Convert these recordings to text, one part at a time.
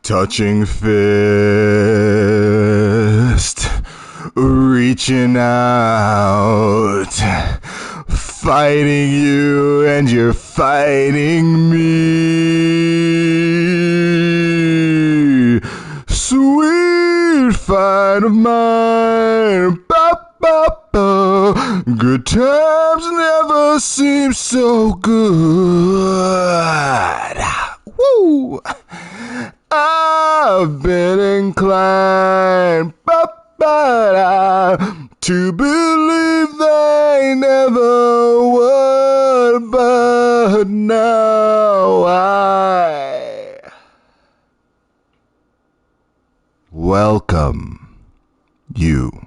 Touching fist, reaching out, fighting you and you're fighting me. Sweet fight of mine, ba, ba, ba. Good times never seem so good. Woo! I've been inclined to believe they never would, but now I welcome you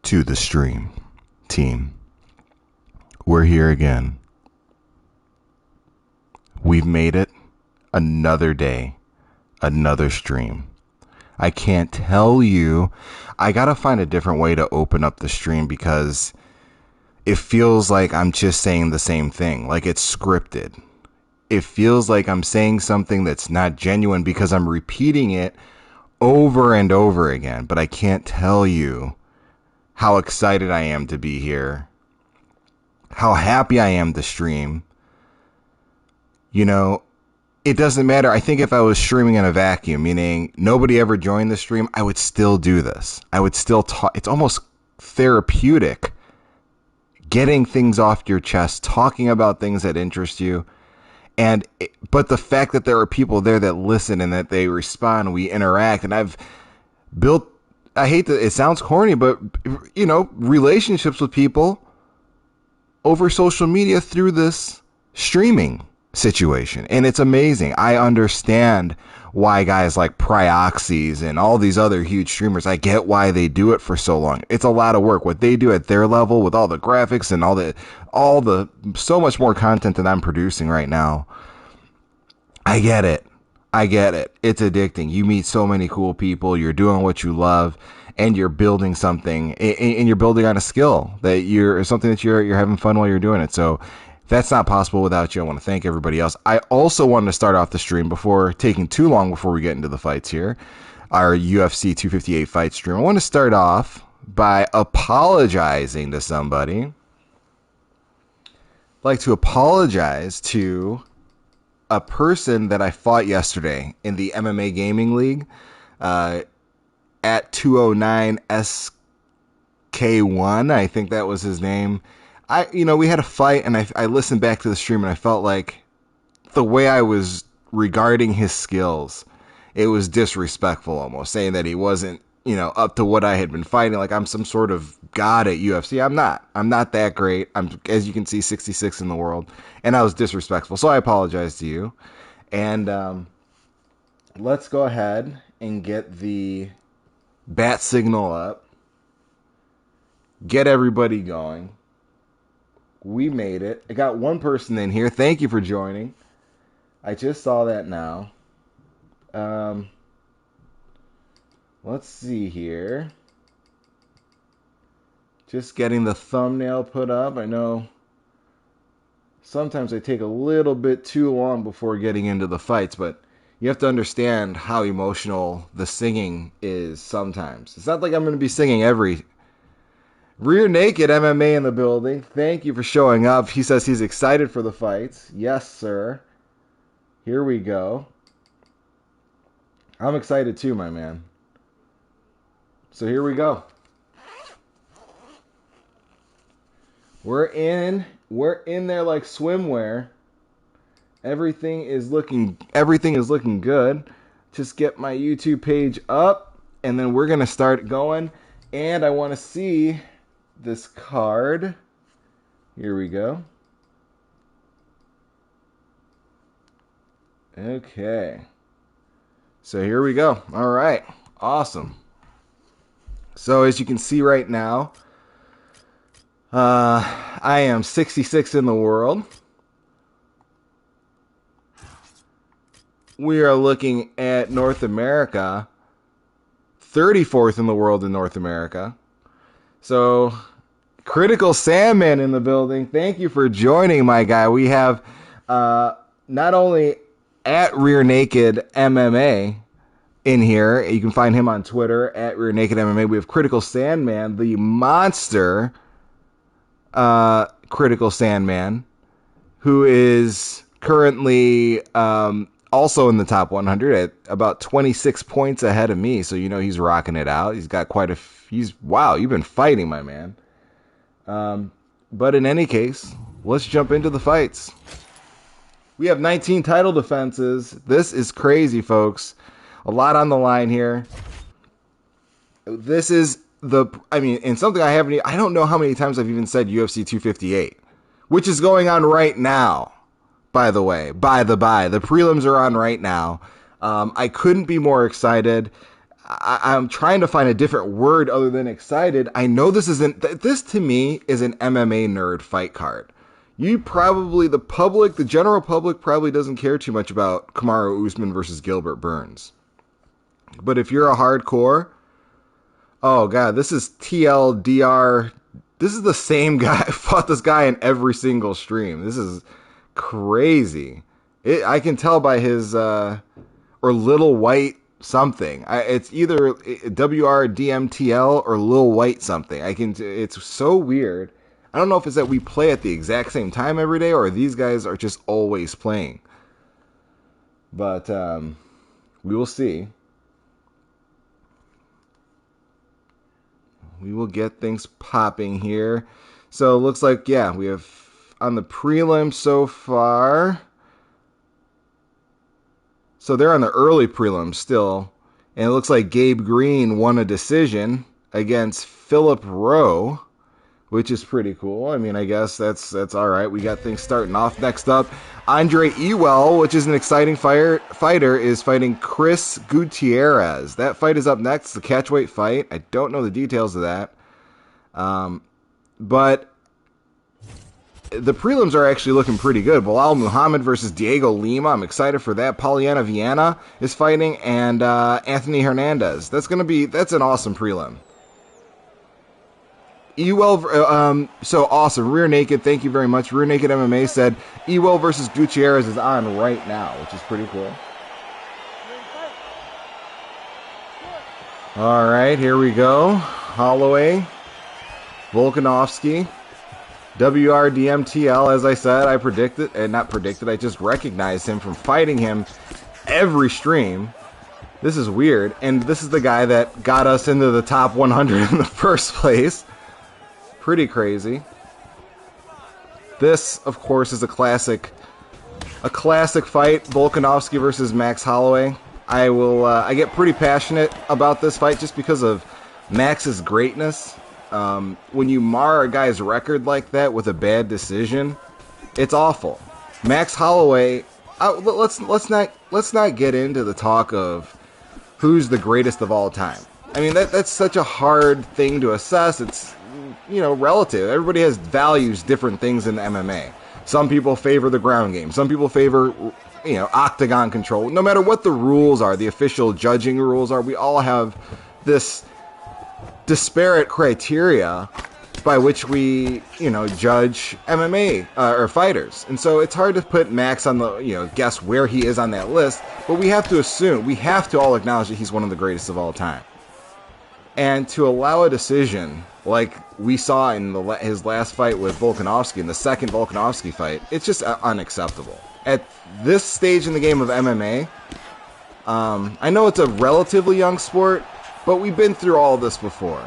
to the stream, team. We're here again. We've made it. Another day, another stream. I can't tell you. I gotta find a different way to open up the stream because it feels like I'm just saying the same thing, like it's scripted. It feels like I'm saying something that's not genuine because I'm repeating it over and over again. But I can't tell you how excited I am to be here, how happy I am to stream. You know, it doesn't matter. I think if I was streaming in a vacuum, meaning nobody ever joined the stream, I would still do this. I would still talk. It's almost therapeutic. Getting things off your chest, talking about things that interest you. But the fact that there are people there that listen and that they respond, we interact. And I've built, I hate that it sounds corny, but, you know, relationships with people over social media through this streaming situation, and it's amazing. I understand why guys like Prioxys and all these other huge streamers, I get why they do it for so long. It's a lot of work what they do at their level with all the graphics and all the so much more content that I'm producing right now. I get it. It's addicting. You meet so many cool people, you're doing what you love, and you're building something, and you're building on a skill that you're having fun while you're doing it. So that's not possible without you. I want to thank everybody else. I also wanted to start off the stream before taking too long before we get into the fights here. Our UFC 258 fight stream. I want to start off by apologizing to somebody. I'd like to apologize to a person that I fought yesterday in the MMA Gaming League at 209 SK1. I think that was his name. We had a fight, and I listened back to the stream, and I felt like the way I was regarding his skills, it was disrespectful almost, saying that he wasn't, up to what I had been fighting, like I'm some sort of god at UFC. I'm not that great. I'm, as you can see, 66 in the world, and I was disrespectful, so I apologize to you. And let's go ahead and get the bat signal up, get everybody going. We made it. I got one person in here. Thank you for joining. I just saw that now. Let's see here. Just getting the thumbnail put up. I know sometimes I take a little bit too long before getting into the fights, but you have to understand how emotional the singing is sometimes. It's not like I'm going to be singing every... Rear Naked MMA in the building. Thank you for showing up. He says he's excited for the fights. Yes, sir. Here we go. I'm excited too, my man. So here we go. We're in there like swimwear. Everything is looking good. Just get my YouTube page up, and then we're gonna start going. And I want to see this card. Here we go. Okay. So here we go. All right. Awesome. So as you can see right now, I am 66 in the world. We are looking at North America, 34th in the world in North America. So, Critical Sandman in the building. Thank you for joining, my guy. We have not only at Rear Naked MMA in here. You can find him on Twitter at Rear Naked MMA. We have Critical Sandman, the monster Critical Sandman, who is currently also in the top 100 at about 26 points ahead of me. So, he's rocking it out. He's got quite a... wow, you've been fighting, my man. But in any case, let's jump into the fights. We have 19 title defenses. This is crazy, folks. A lot on the line here. This is and something I don't know how many times I've even said UFC 258, which is going on right now, by the way. The prelims are on right now. I couldn't be more excited. I'm trying to find a different word other than excited. I know this to me is an MMA nerd fight card. The general public probably doesn't care too much about Kamaru Usman versus Gilbert Burns. But if you're a hardcore, oh god, this is TLDR. This is the same guy. I fought this guy in every single stream. This is crazy. I can tell by his, or Little White something. It's either WRDMTL or Lil White something. It's so weird. I don't know if it's that we play at the exact same time every day or these guys are just always playing. But we will see. We will get things popping here. So it looks like, yeah, we have on the prelim so far. So they're on the early prelims still. And it looks like Gabe Green won a decision against Philip Rowe, which is pretty cool. I mean, I guess that's all right. We got things starting off. Next up, Andre Ewell, which is an exciting fighter, is fighting Chris Gutierrez. That fight is up next, the catchweight fight. I don't know the details of that. But the prelims are actually looking pretty good. Bilal Muhammad versus Diego Lima. I'm excited for that. Polyana Viana is fighting, and Anthony Hernandez. That's an awesome prelim. Ewell, so awesome. Rear Naked, thank you very much. Rear Naked MMA said Ewell versus Gutierrez is on right now, which is pretty cool. All right, here we go. Holloway, Volkanovski, WRDMTL, as I said, I just recognized him from fighting him every stream. This is weird, and this is the guy that got us into the top 100 in the first place. Pretty crazy. This, of course, is a classic fight, Volkanovski versus Max Holloway. I get pretty passionate about this fight just because of Max's greatness. When you mar a guy's record like that with a bad decision, it's awful. Max Holloway, let's not get into the talk of who's the greatest of all time. I mean, that's such a hard thing to assess. It's relative. Everybody has values different things in MMA. Some people favor the ground game. Some people favor, octagon control. No matter what the rules are, the official judging rules are, we all have this disparate criteria by which we, judge MMA or fighters. And so it's hard to put Max on the, guess where he is on that list, but we have to all acknowledge that he's one of the greatest of all time. And to allow a decision like we saw in his last fight with Volkanovski, in the second Volkanovski fight, it's just unacceptable. At this stage in the game of MMA, I know it's a relatively young sport, but we've been through all of this before.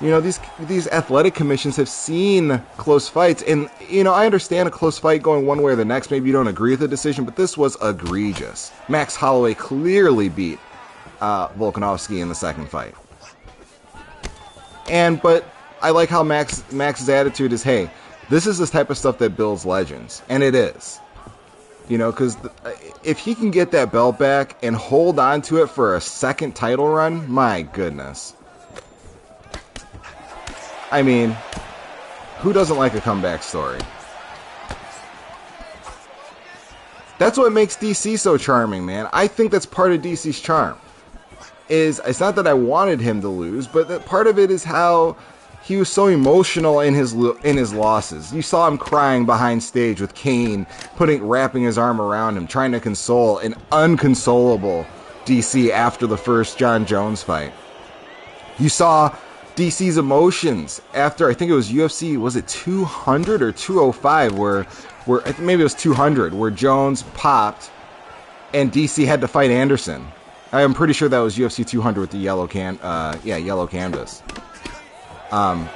These athletic commissions have seen close fights, and I understand a close fight going one way or the next. Maybe you don't agree with the decision, but this was egregious. Max Holloway clearly beat Volkanovski in the second fight. But I like how Max's attitude is, hey, this is this type of stuff that builds legends, and it is. Because if he can get that belt back and hold on to it for a second title run, my goodness. I mean, who doesn't like a comeback story? That's what makes DC so charming, man. I think that's part of DC's charm. It's not that I wanted him to lose, but that part of it is how he was so emotional in his losses. You saw him crying behind stage with Kane wrapping his arm around him, trying to console an unconsolable DC after the first John Jones fight. You saw DC's emotions after, I think it was UFC, was it 200 or 205, where maybe it was 200, where Jones popped and DC had to fight Anderson. I'm pretty sure that was UFC 200 with the yellow canvas. I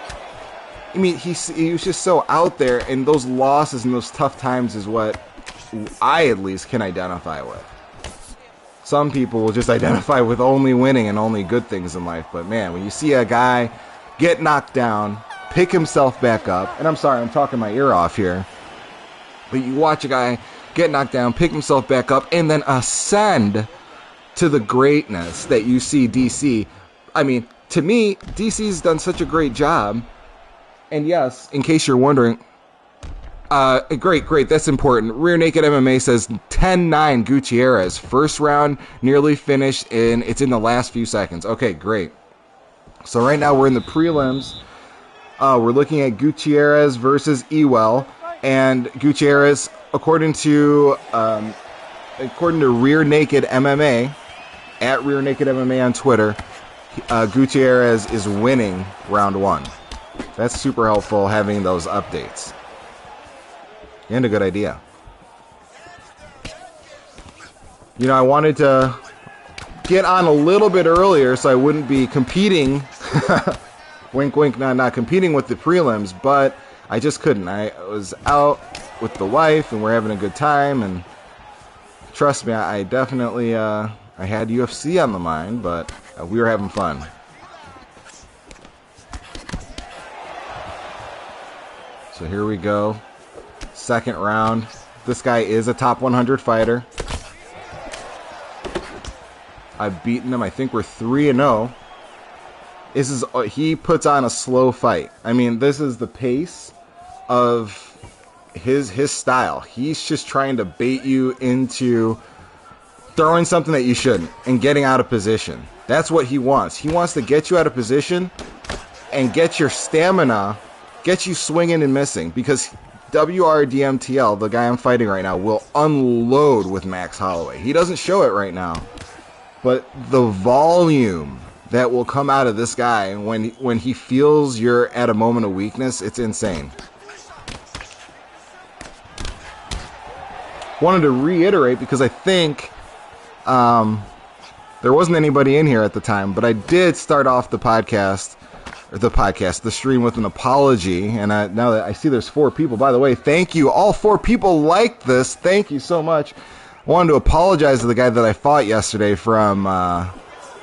mean, he was just so out there, and those losses and those tough times is what I at least can identify with. Some people will just identify with only winning and only good things in life, but man, when you see a guy get knocked down, pick himself back up, and I'm sorry, I'm talking my ear off here, but you watch a guy get knocked down, pick himself back up, and then ascend to the greatness that you see DC. I mean, to me, DC's done such a great job. And yes, in case you're wondering, great, that's important. Rear Naked MMA says 10-9 Gutierrez. First round nearly finished, and it's in the last few seconds. Okay, great. So right now we're in the prelims. We're looking at Gutierrez versus Ewell. And Gutierrez, according to Rear Naked MMA, at Rear Naked MMA on Twitter, Gutierrez is winning round 1. That's super helpful, having those updates. And a good idea. You know, I wanted to get on a little bit earlier so I wouldn't be competing, wink wink, not competing with the prelims, but I just couldn't. I was out with the wife and we're having a good time, and trust me, I definitely I had UFC on the mind, but we were having fun. So here we go. Second round. This guy is a top 100 fighter. I've beaten him. I think we're 3-0. He puts on a slow fight. I mean, this is the pace of his style. He's just trying to bait you into throwing something that you shouldn't and getting out of position. That's what he wants. He wants to get you out of position and get your stamina, get you swinging and missing, because WRDMTL, the guy I'm fighting right now, will unload with Max Holloway. He doesn't show it right now, but the volume that will come out of this guy when he feels you're at a moment of weakness, it's insane. Wanted to reiterate, because I think there wasn't anybody in here at the time, but I did start off the stream with an apology, and now that I see there's 4 people, by the way, thank you, all 4 people liked this, thank you so much. I wanted to apologize to the guy that I fought yesterday from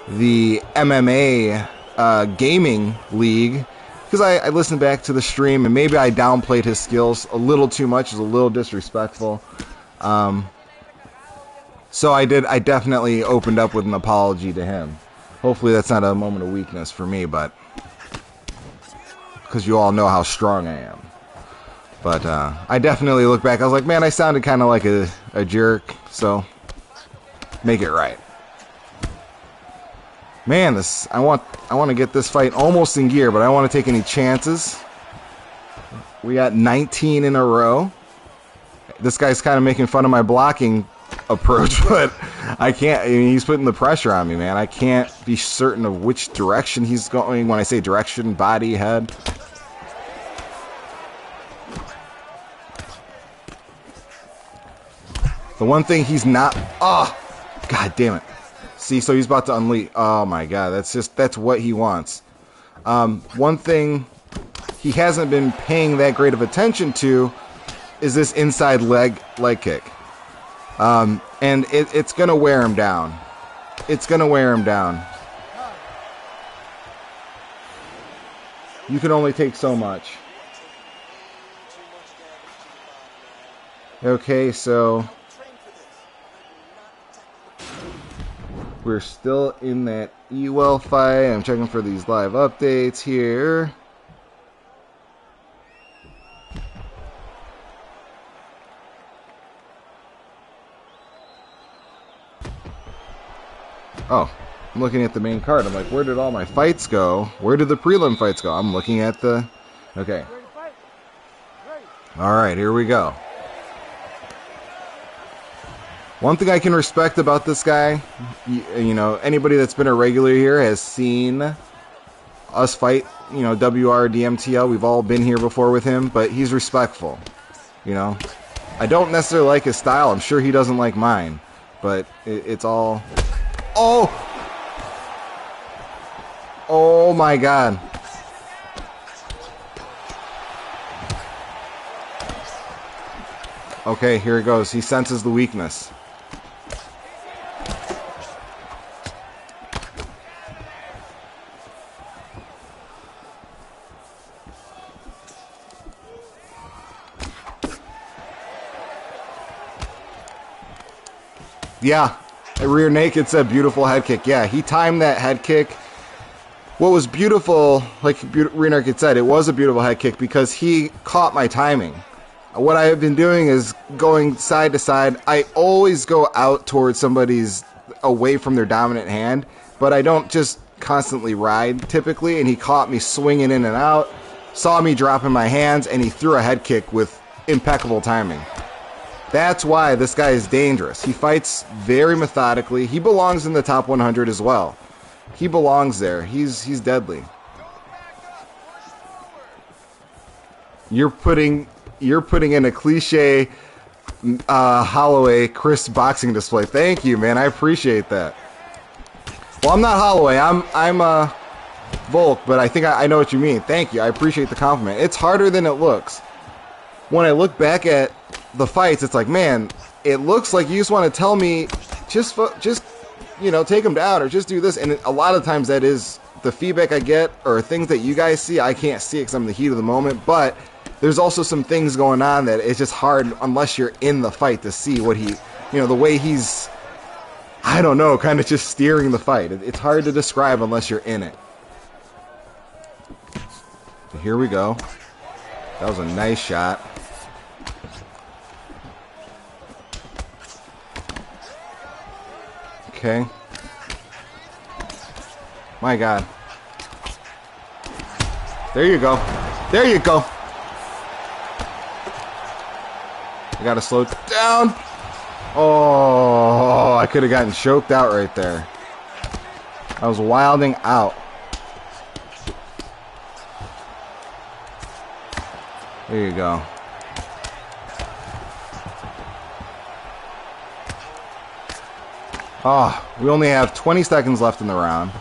the MMA gaming league, because I listened back to the stream and maybe I downplayed his skills a little too much, it was a little disrespectful. So I definitely opened up with an apology to him. Hopefully that's not a moment of weakness for me, but because you all know how strong I am. But I definitely look back, I was like, man, I sounded kind of like a jerk, so make it right. Man, I want to get this fight almost in gear, but I don't want to take any chances. We got 19 in a row. This guy's kind of making fun of my blocking approach, but I can't. I mean, he's putting the pressure on me, man. I can't be certain of which direction he's going. When I say direction, body, head. The one thing he's not. Oh, God damn it. See, so he's about to unleash. Oh my God, that's what he wants. One thing he hasn't been paying that great of attention to is this inside leg kick. And it's going to wear him down. It's going to wear him down. You can only take so much. Okay, so we're still in that Ewell fight. I'm checking for these live updates here. Oh, I'm looking at the main card. I'm like, where did all my fights go? Where did the prelim fights go? I'm looking at the... Okay. All right, here we go. One thing I can respect about this guy, you know, anybody that's been a regular here has seen us fight, you know, WRDMTL. We've all been here before with him, but he's respectful, you know. I don't necessarily like his style. I'm sure he doesn't like mine, but it's all... Oh! Oh my God. Okay, here it goes. He senses the weakness. Yeah, Rear Naked said beautiful head kick. Yeah, he timed that head kick. What was beautiful, like Rear Naked said, it was a beautiful head kick because he caught my timing. What I have been doing is going side to side. I always go out towards somebody's, away from their dominant hand, but I don't just constantly ride typically, and he caught me swinging in and out, saw me dropping my hands, and he threw a head kick with impeccable timing. That's why this guy is dangerous. He fights very methodically. He belongs in the top 100 as well. He belongs there. He's deadly. You're putting in a cliche Holloway Chris boxing display. Thank you, man. I appreciate that. Well, I'm not Holloway. I'm Volk, but I think I know what you mean. Thank you. I appreciate the compliment. It's harder than it looks. When I look back at the fights, it's like, man, it looks like you just want to tell me, just you know, take him down or just do this. And a lot of times that is the feedback I get, or things that you guys see. I can't see it because I'm in the heat of the moment, but there's also some things going on that it's just hard unless you're in the fight to see what he, you know, the way he's, I don't know, kind of just steering the fight. It's hard to describe unless you're in it. So here we go. That was a nice shot. Okay. My God. There you go. There you go. I gotta slow down. Oh, I could have gotten choked out right there. I was wilding out. There you go. Oh, we only have 20 seconds left in the round.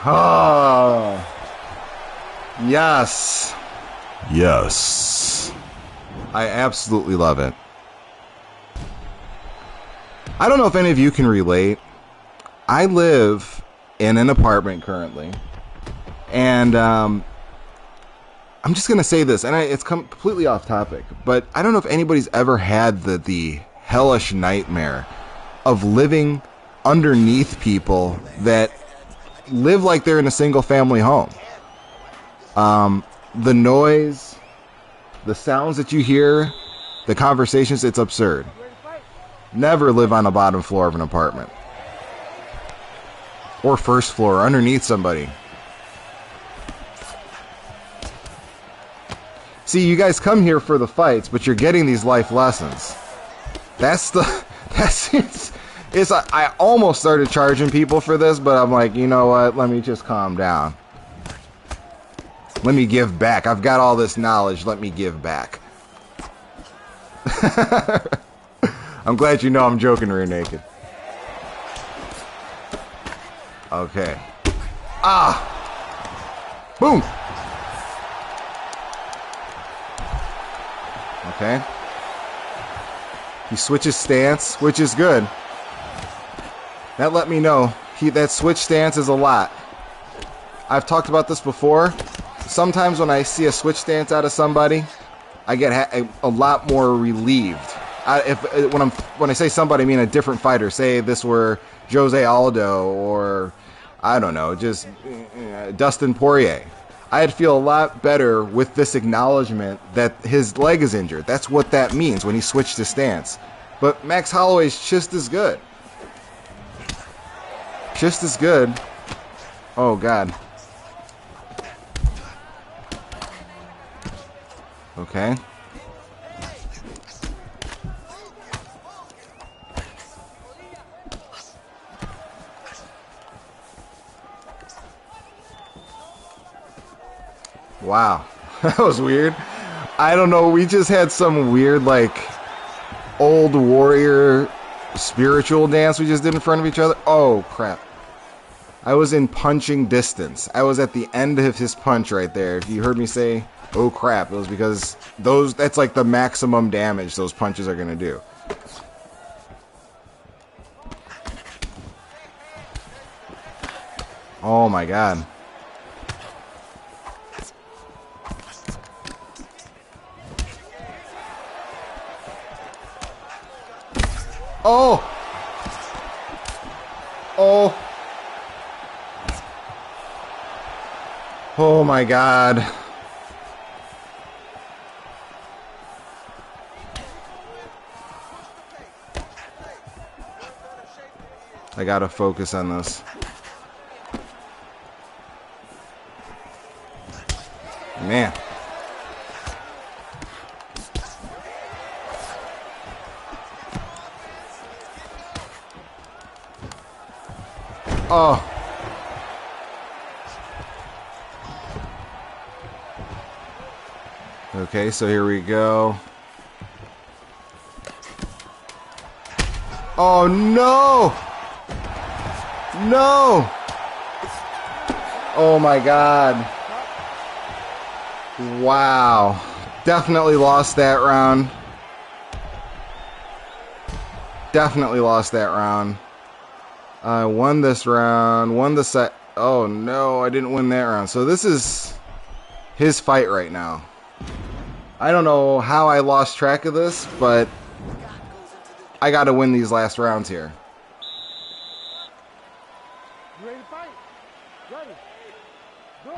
Oh, yes. Yes. I absolutely love it. I don't know if any of you can relate. I live in an apartment currently. And I'm just going to say this, and it's completely off topic, but I don't know if anybody's ever had the hellish nightmare of living underneath people that live like they're in a single family home. The noise, the sounds that you hear, the conversations, it's absurd. Never live on the bottom floor of an apartment. Or first floor, or underneath somebody. See, you guys come here for the fights, but you're getting these life lessons. I almost started charging people for this, but I'm like, you know what? Let me just calm down. Let me give back. I've got all this knowledge. Let me give back. I'm glad you know I'm joking, Rear Naked. Okay. Ah! Boom! Okay. He switches stance, which is good. That let me know that switch stance is a lot. I've talked about this before. Sometimes when I see a switch stance out of somebody, I get a lot more relieved. When I say somebody, I mean a different fighter. Say this were Jose Aldo or, I don't know, just Dustin Poirier. I'd feel a lot better with this acknowledgement that his leg is injured. That's what that means when he switched his stance. But Max Holloway's just as good. Just as good. Oh, God. Okay. Wow. That was weird. I don't know. We just had some weird, like, old warrior spiritual dance we just did in front of each other. Oh, crap. I was in punching distance. I was at the end of his punch right there. If you heard me say, oh, crap, it was because that's like the maximum damage those punches are going to do. Oh, my God. Oh! Oh! Oh my God. I gotta focus on this. Man. Oh. Okay, so here we go. Oh, no! No! Oh, my God. Wow. Definitely lost that round. Definitely lost that round. I won this round, won the set. Oh, no, I didn't win that round. So this is his fight right now. I don't know how I lost track of this, but I got to win these last rounds here. You ready to fight? Ready. Do it.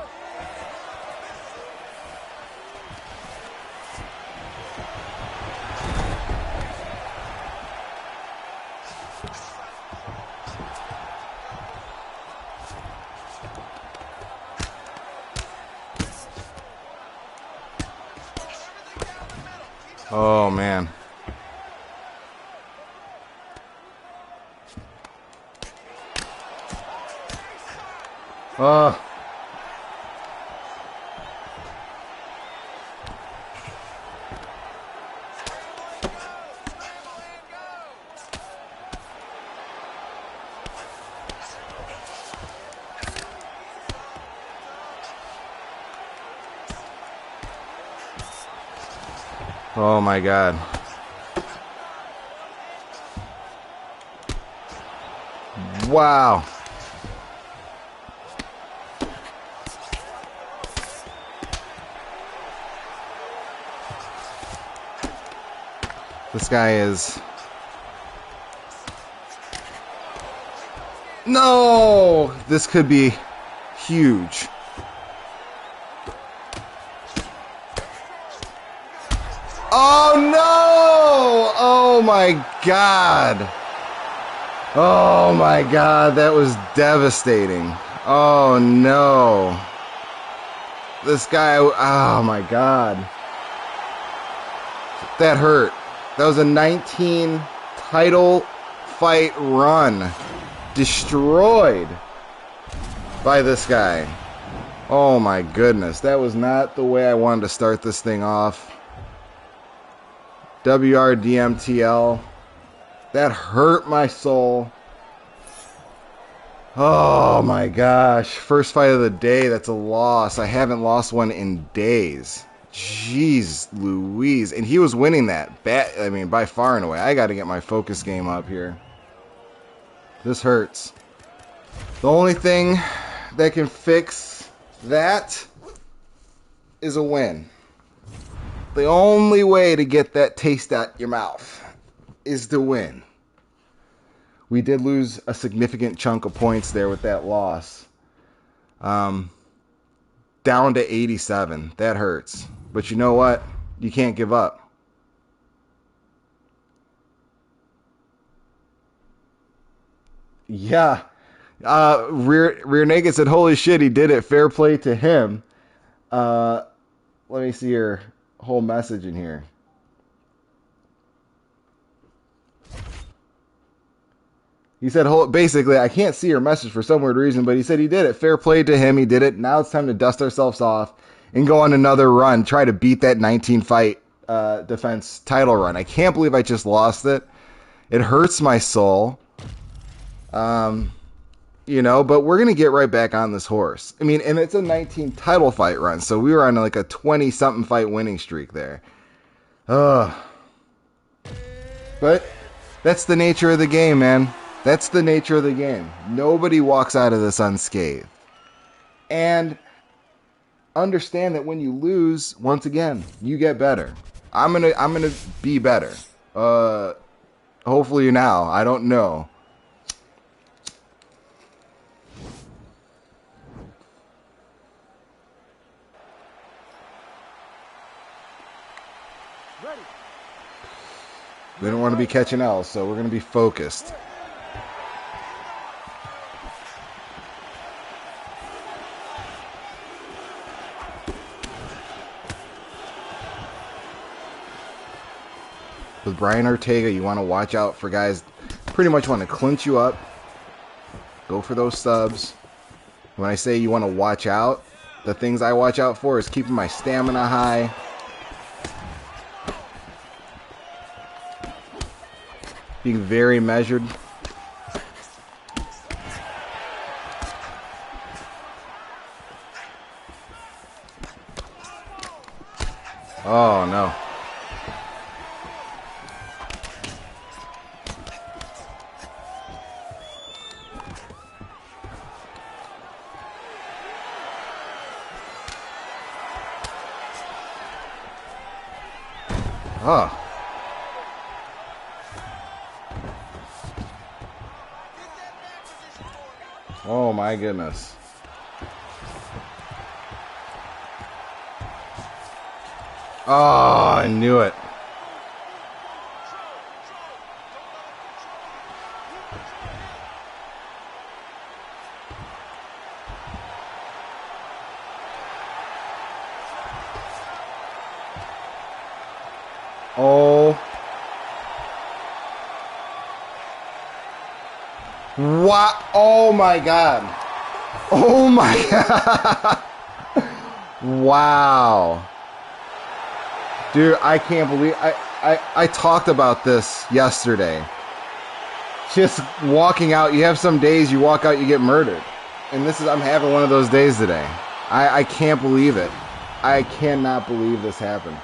Oh, man. Oh. Oh, my God. Wow. This guy is... No! This could be huge. Oh, no! Oh, my God. Oh, my God. That was devastating. Oh, no. This guy... Oh, my God. That hurt. That was a 19 title fight run. Destroyed by this guy. Oh, my goodness. That was not the way I wanted to start this thing off. WRDMTL. That hurt my soul. Oh my gosh. First fight of the day. That's a loss. I haven't lost one in days. Jeez Louise. And he was winning that. I mean, by far and away. I got to get my focus game up here. This hurts. The only thing that can fix that is a win. The only way to get that taste out your mouth is to win. We did lose a significant chunk of points there with that loss. down to 87. That hurts. But you know what? You can't give up. Yeah. Rear Naked said, "Holy shit, he did it. Fair play to him." Uh, Let me see your whole message in here. He said, basically, I can't see your message for some weird reason, but he said he did it. Fair play to him. He did it. Now it's time to dust ourselves off and go on another run. Try to beat that 19 fight defense title run. I can't believe I just lost it. It hurts my soul. But we're going to get right back on this horse. I mean, and it's a 19 title fight run, so we were on like a 20-something fight winning streak there. Ugh. But that's the nature of the game, man. That's the nature of the game. Nobody walks out of this unscathed. And understand that when you lose, once again, you get better. I'm gonna be better. Hopefully now. I don't know. Ready. We don't want to be catching L's, so we're gonna be focused. With Brian Ortega, you want to watch out for guys pretty much want to clinch you up. Go for those subs. When I say you want to watch out, the things I watch out for is keeping my stamina high. Being very measured. Oh, no. Oh. Oh my goodness. Oh, I knew it. Oh. What? Oh my God. Oh my God. Wow. Dude, I can't believe I talked about this yesterday. Just walking out, you have some days you walk out, you get murdered. And I'm having one of those days today. I can't believe it. I cannot believe this happened.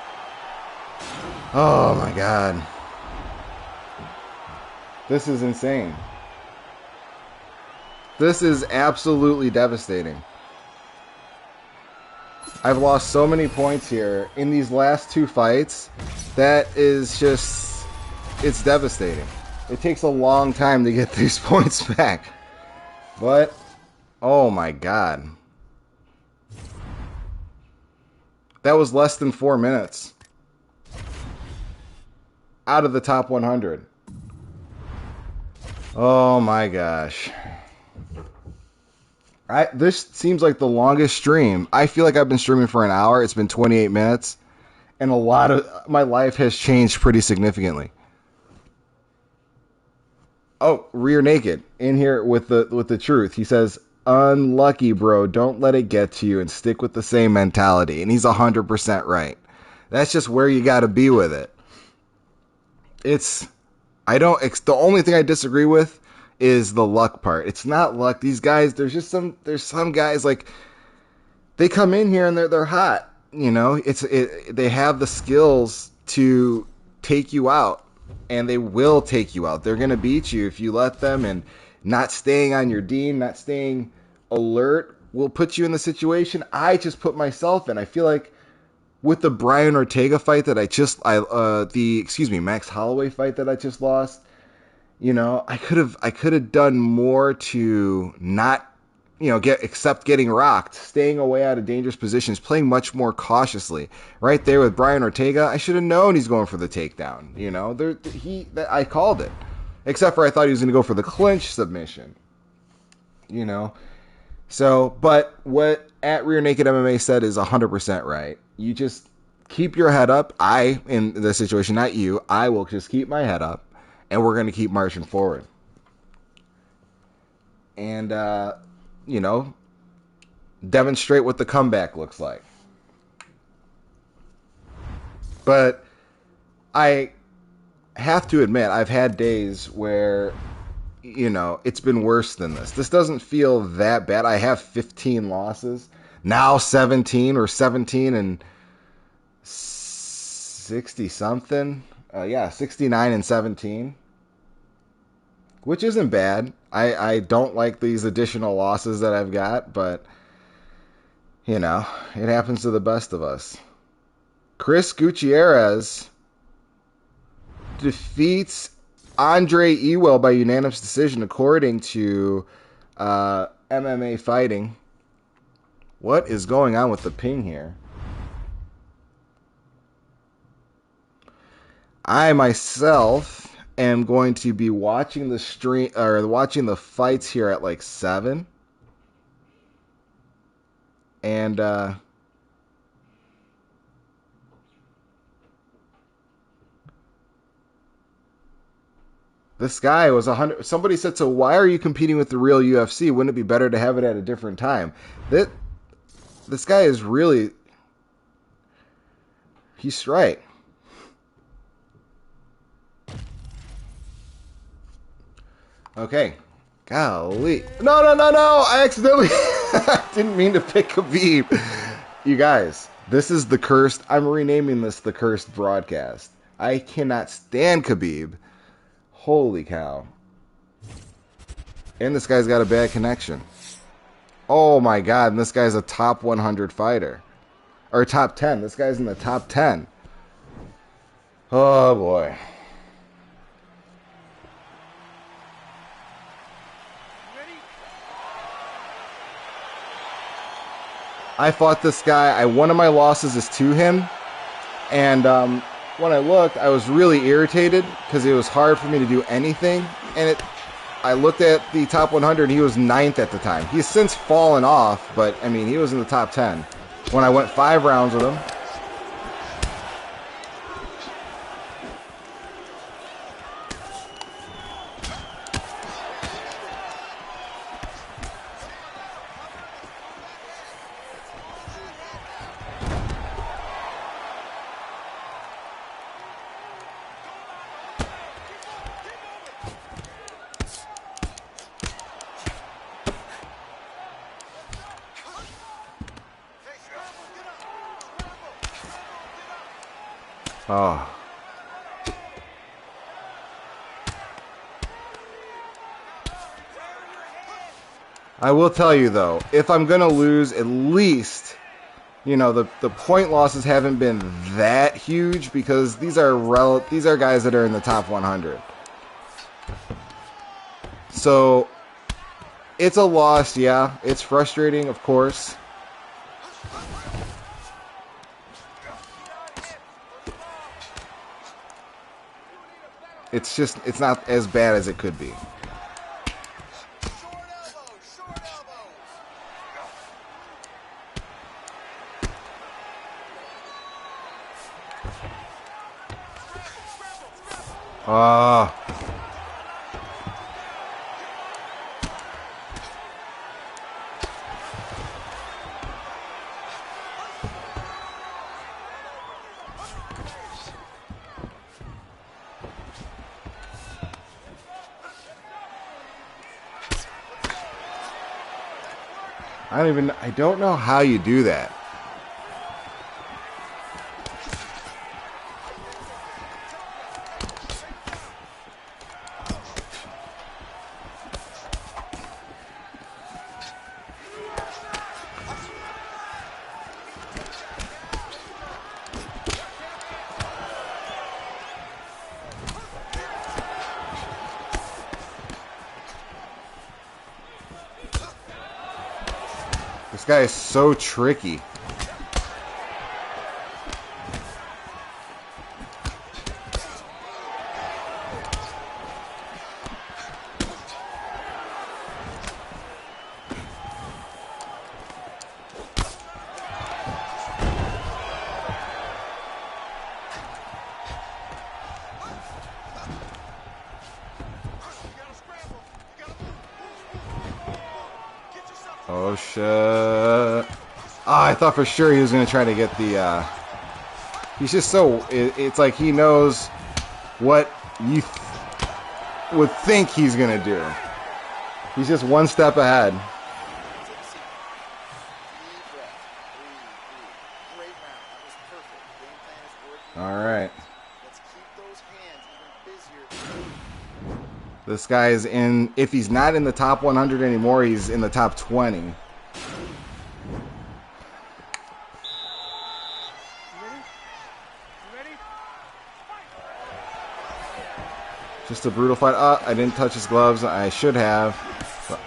Oh my God. This is insane. This is absolutely devastating. I've lost so many points here in these last two fights. That is just, it's devastating. It takes a long time to get these points back. But, oh my God. That was less than 4 minutes. Out of the top 100. Oh my gosh. This seems like the longest stream. I feel like I've been streaming for an hour. It's been 28 minutes. And a lot of my life has changed pretty significantly. Oh, Rear Naked in here with the truth. He says, "Unlucky, bro. Don't let it get to you and stick with the same mentality." And he's 100% right. That's just where you got to be with it. It's the only thing I disagree with is the luck part. It's not luck. These guys, there's some guys like they come in here and they're hot. You know, they have the skills to take you out, and they will take you out. They're gonna beat you if you let them, and not staying on your D, not staying alert will put you in the situation I just put myself in. I feel like with the Brian Ortega fight that Max Holloway fight that I just lost, you know, I could have done more to not accept getting rocked, staying away out of dangerous positions, playing much more cautiously. Right there with Brian Ortega, I should have known he's going for the takedown. I called it, except for I thought he was going to go for the clinch submission. So, but what at Rear Naked MMA said is 100% right. You just keep your head up. In this situation, not you, I will just keep my head up, and we're going to keep marching forward. And, demonstrate what the comeback looks like. But I have to admit, I've had days where, it's been worse than this. This doesn't feel that bad. I have 15 losses. Now 17 or 17 and 60 something. 69 and 17. Which isn't bad. I don't like these additional losses that I've got, but, it happens to the best of us. Chris Gutierrez defeats Andre Ewell by unanimous decision, according to MMA Fighting. What is going on with the ping here? I myself am going to be watching the stream or watching the fights here at like 7. And this guy was 100. Somebody said, so why are you competing with the real UFC? Wouldn't it be better to have it at a different time? This guy is really, he's right. Okay. Golly. No. I accidentally didn't mean to pick Khabib. You guys, this is the cursed. I'm renaming this the cursed broadcast. I cannot stand Khabib. Holy cow. And this guy's got a bad connection. Oh my god, and this guy's a top 100 fighter. Or top 10. This guy's in the top 10. Oh boy. I fought this guy. One of my losses is to him. And when I looked, I was really irritated because it was hard for me to do anything. And I looked at the top 100, and he was 9th at the time. He's since fallen off, but, I mean, he was in the top 10 when I went 5 rounds with him. Oh. I will tell you, though, if I'm going to lose, at least, the point losses haven't been that huge because these are guys that are in the top 100. So, it's a loss, yeah. It's frustrating, of course. It's not as bad as it could be. I don't know how you do that. guy is so tricky. Oh shit. Oh, I thought for sure he was going to try to get the he's just so it's like he knows what you would think he's going to do. He's just one step ahead. All right. This guy is in, if he's not in the top 100 anymore, he's in the top 20. Just a brutal fight. Oh, I didn't touch his gloves. I should have. But...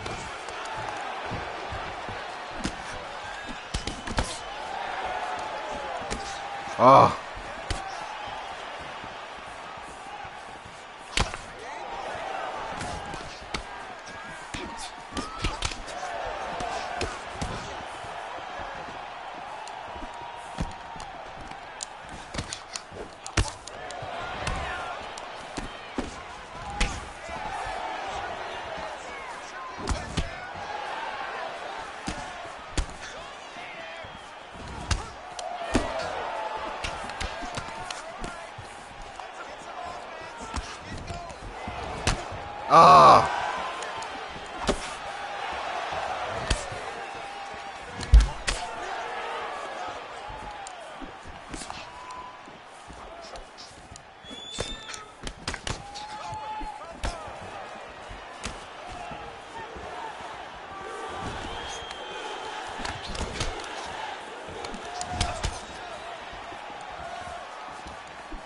oh. Ah!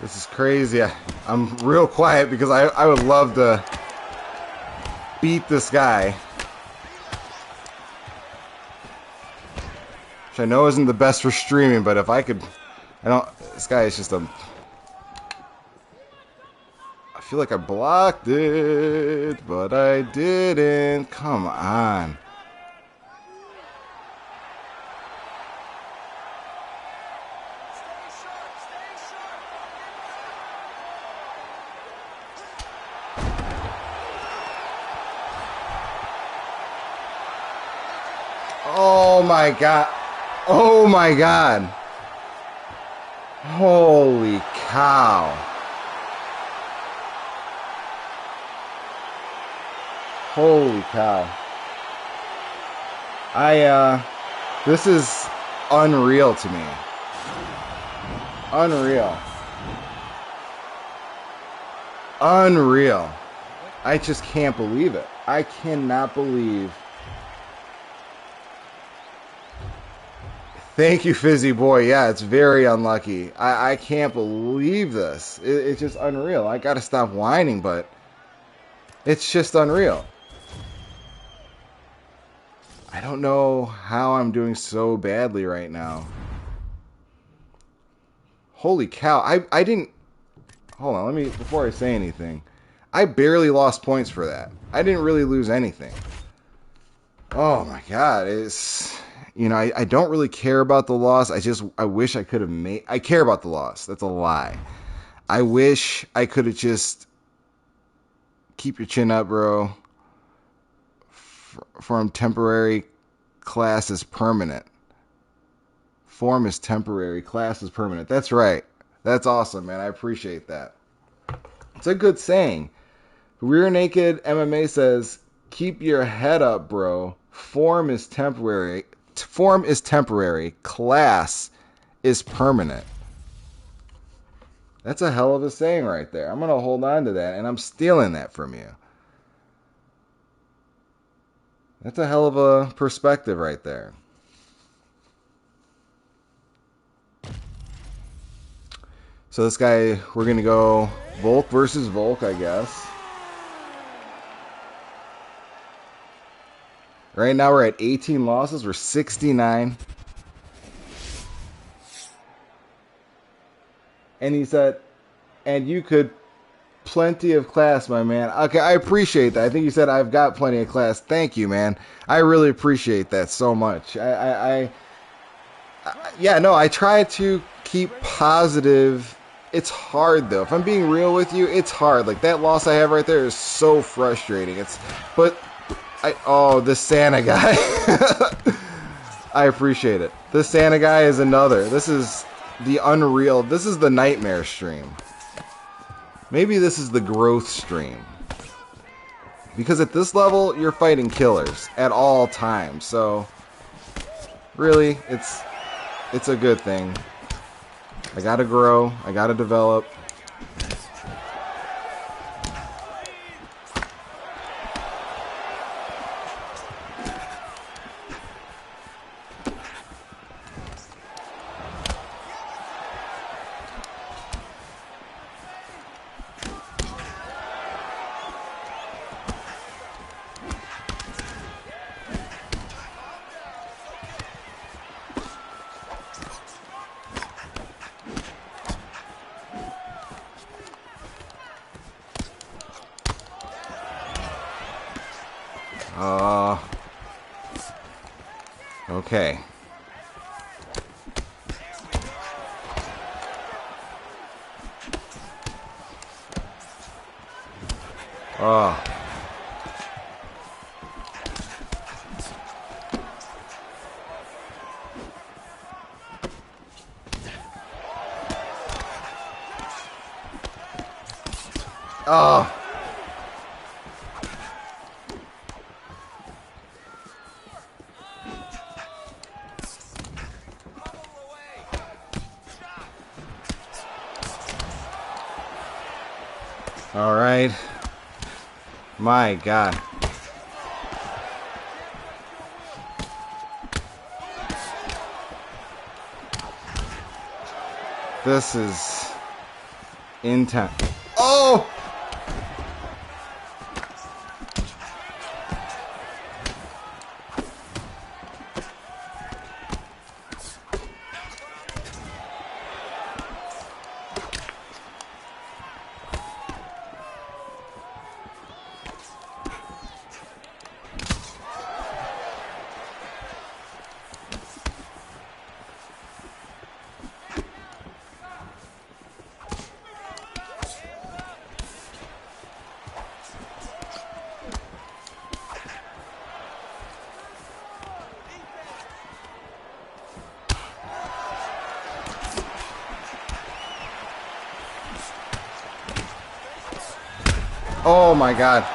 This is crazy. I'm real quiet because I would love to beat this guy. Which I know isn't the best for streaming, but if I could... this guy is just a... I feel like I blocked it, but I didn't. Come on. Oh my god. Oh my god. Holy cow. Holy cow. This is unreal to me. Unreal. Unreal. I just can't believe it. I cannot believe. Thank you, Fizzy Boy. Yeah, it's very unlucky. I can't believe this. It's just unreal. I gotta stop whining, but it's just unreal. I don't know how I'm doing so badly right now. Holy cow. I didn't... Hold on, let me... Before I say anything. I barely lost points for that. I didn't really lose anything. Oh my god. It's... You know, I don't really care about the loss. I wish I could have made... I care about the loss. That's a lie. I wish I could have just... Keep your chin up, bro. Form temporary, class is permanent. Form is temporary, class is permanent. That's right. That's awesome, man. I appreciate that. It's a good saying. Rear Naked MMA says, keep your head up, bro. Form is temporary. Form is temporary. Class is permanent. That's a hell of a saying right there. I'm going to hold on to that, and I'm stealing that from you. That's a hell of a perspective right there. So this guy, we're going to go Volk versus Volk, I guess. Right now we're at 18 losses. We're 69. And he said, and you could plenty of class, my man. Okay, I appreciate that. I think you said I've got plenty of class. Thank you, man. I really appreciate that so much. Yeah, no, I try to keep positive. It's hard though. If I'm being real with you, it's hard. Like that loss I have right there is so frustrating. The Santa guy. I appreciate it. The Santa guy is another. This is the unreal. This is the nightmare stream. Maybe this is the growth stream. Because at this level, you're fighting killers at all times. So, really, it's a good thing. I gotta grow. I gotta develop. Okay. Oh. Oh. All right. My God. This is intense. Oh! Oh my God.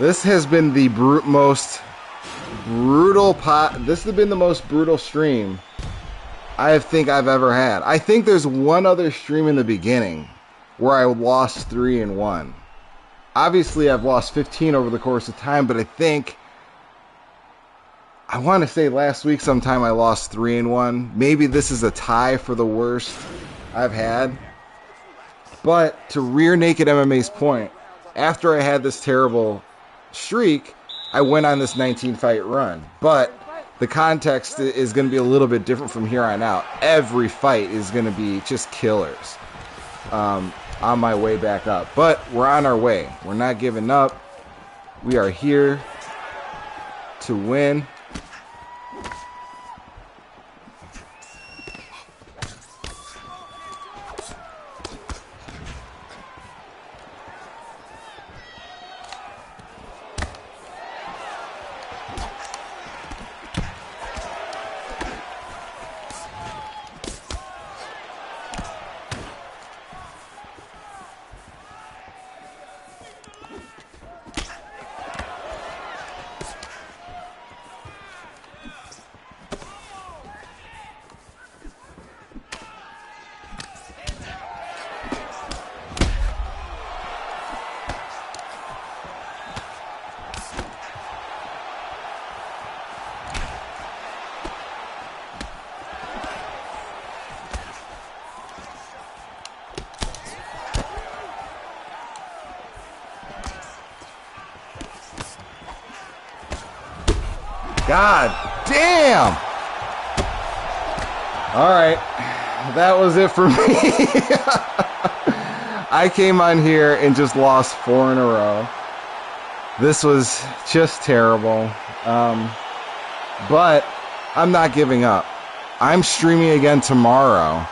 This has been the most brutal this has been the most brutal stream I think I've ever had. I think there's one other stream in the beginning where I lost 3-1. Obviously, I've lost 15 over the course of time, but I want to say last week sometime I lost 3-1. Maybe this is a tie for the worst I've had. But to Rear Naked MMA's point, after I had this terrible streak, I went on this 19-fight run. But the context is going to be a little bit different from here on out. Every fight is going to be just killers. On my way back up. But we're on our way. We're not giving up. We are here to win. God damn. All right. That was it for me. I came on here and just lost 4 in a row. This was just terrible. But I'm not giving up. I'm streaming again tomorrow.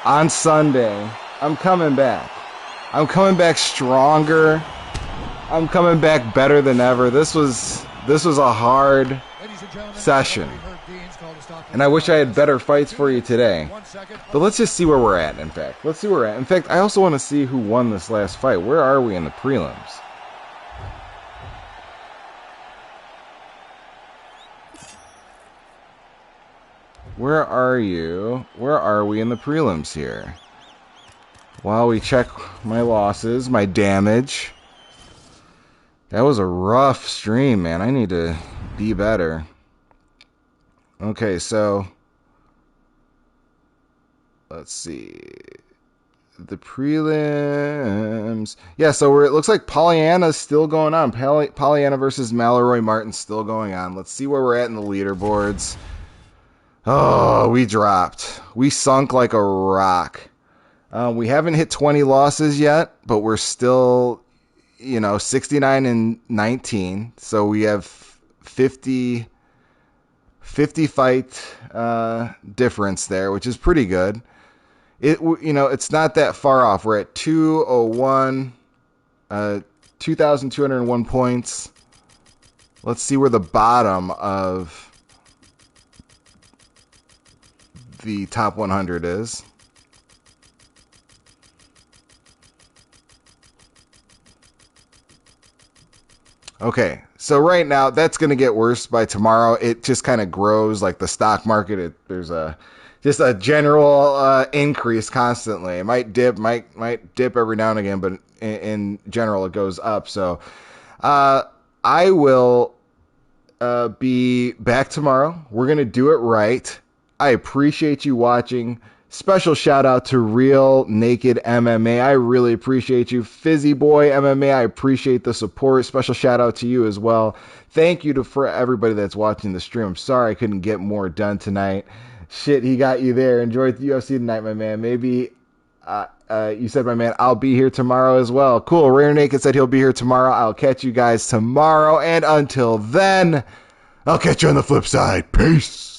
On Sunday. I'm coming back. I'm coming back stronger. I'm coming back better than ever. This was a hard session. And I wish I had better fights for you today. But let's just see where we're at, in fact. Let's see where we're at. In fact, I also want to see who won this last fight. Where are we in the prelims? Where are you? Where are we in the prelims here? While we check my losses, my damage. That was a rough stream, man. I need to be better. Okay, so let's see. The prelims. Yeah, so it looks like Pollyanna's still going on. Pollyanna versus Mallory Martin's still going on. Let's see where we're at in the leaderboards. Oh, we dropped. We sunk like a rock. We haven't hit 20 losses yet, but we're still, 69 and 19. So we have 50 fight difference there, which is pretty good. It's not that far off. We're at 201, 2,201 points. Let's see where the bottom of the top 100 is. Okay, so right now that's going to get worse by tomorrow. It just kind of grows like the stock market. There's just a general increase constantly. It might dip, might dip every now and again, but in general it goes up. So I will be back tomorrow. We're going to do it right. I appreciate you watching. Special shout out to Real Naked MMA. I really appreciate you. Fizzy Boy MMA, I appreciate the support. Special shout out to you as well. Thank you for everybody that's watching the stream. I'm sorry I couldn't get more done tonight. Shit, he got you there. Enjoy the UFC tonight, my man. Maybe you said, my man, I'll be here tomorrow as well. Cool. Rare Naked said he'll be here tomorrow. I'll catch you guys tomorrow. And until then, I'll catch you on the flip side. Peace.